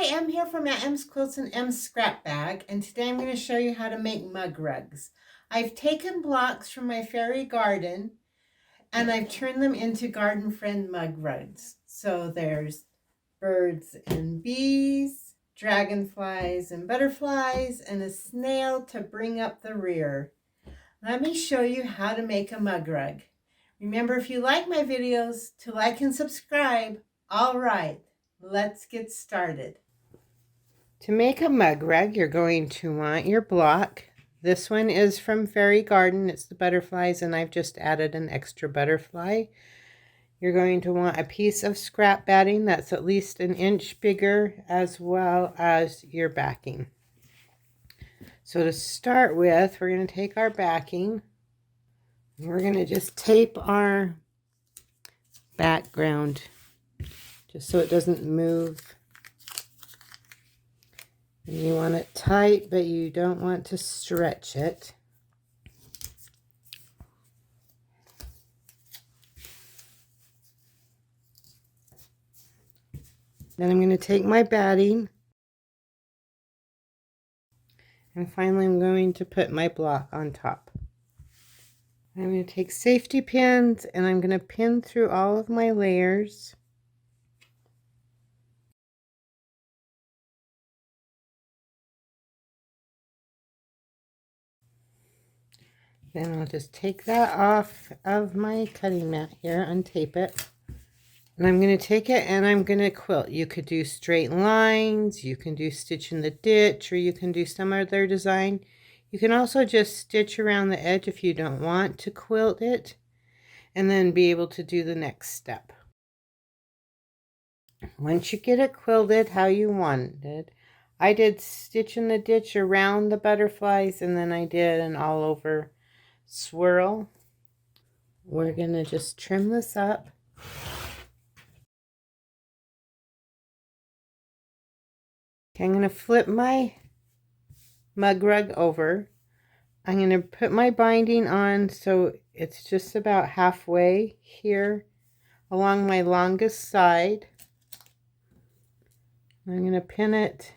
Hi, I'm here from M's Quilts and M's Scrap Bag, and today I'm going to show you how to make mug rugs. I've taken blocks from my fairy garden and I've turned them into garden friend mug rugs. So there's birds and bees, dragonflies and butterflies, and a snail to bring up the rear. Let me show you how to make a mug rug. Remember, if you like my videos, to like and subscribe. All right, let's get started. To make a mug rug, you're going to want your block. This one is from Fairy Garden. It's the butterflies, and I've just added an extra butterfly. You're going to want a piece of scrap batting that's at least an inch bigger, as well as your backing. So to start with, we're going to take our backing. We're going to just tape our background just so it doesn't move. And you want it tight, but you don't want to stretch it. Then I'm going to take my batting. And finally I'm going to put my block on top. I'm going to take safety pins and I'm going to pin through all of my layers. Then I'll just take that off of my cutting mat here, untape it. And I'm going to take it and I'm going to quilt. You could do straight lines, you can do stitch in the ditch, or you can do some other design. You can also just stitch around the edge if you don't want to quilt it, and then be able to do the next step. Once you get it quilted how you wanted, I did stitch in the ditch around the butterflies, and then I did an all over swirl. We're going to just trim this up. Okay, I'm going to flip my mug rug over. I'm going to put my binding on so it's just about halfway here along my longest side. I'm going to pin it,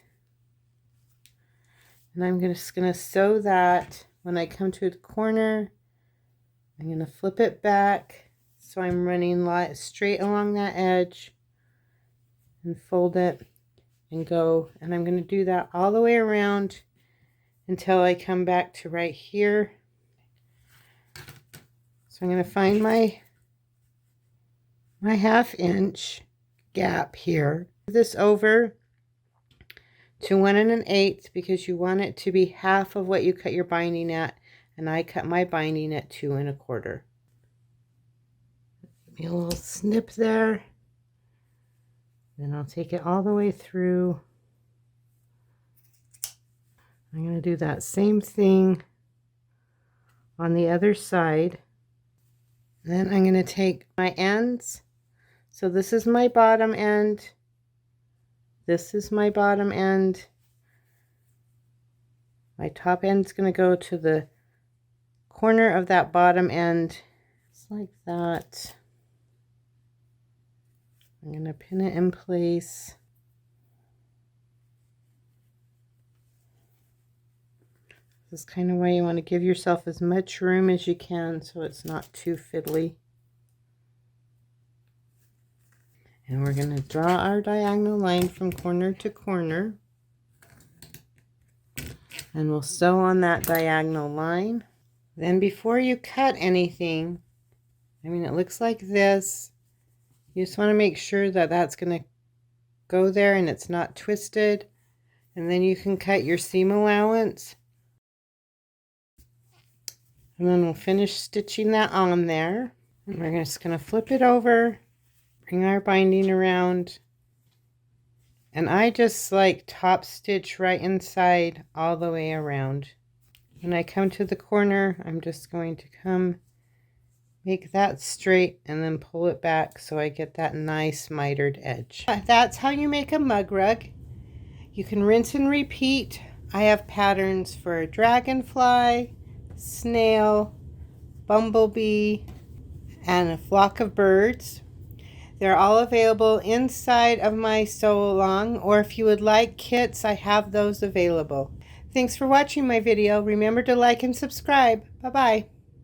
and I'm just going to sew that. When I come to the corner, I'm going to flip it back so I'm running straight along that edge and fold it and go. And I'm going to do that all the way around until I come back to right here. So I'm going to find my 1/2 inch gap here. This over to 1 1/8 because you want it to be half of what you cut your binding at, and I cut my binding at 2 1/4. Give me a little snip there. Then I'll take it all the way through. I'm going to do that same thing on the other side. Then I'm going to take my ends. So this is my bottom end. This is my bottom end. My top end's going to go to the corner of that bottom end. It's like that. I'm going to pin it in place. This is kind of why you want to give yourself as much room as you can so it's not too fiddly. And we're going to draw our diagonal line from corner to corner. And we'll sew on that diagonal line. Then before you cut anything, it looks like this. You just want to make sure that that's going to go there and it's not twisted. And then you can cut your seam allowance. And then we'll finish stitching that on there. And we're just going to flip it over. Bring our binding around, and I just like top stitch right inside all the way around. When I come to the corner, I'm just going to come make that straight and then pull it back so I get that nice mitered edge. That's how you make a mug rug. You can rinse and repeat. I have patterns for a dragonfly, snail, bumblebee, and a flock of birds. They're all available inside of my sew along, or if you would like kits, I have those available. Thanks for watching my video. Remember to like and subscribe. Bye-bye.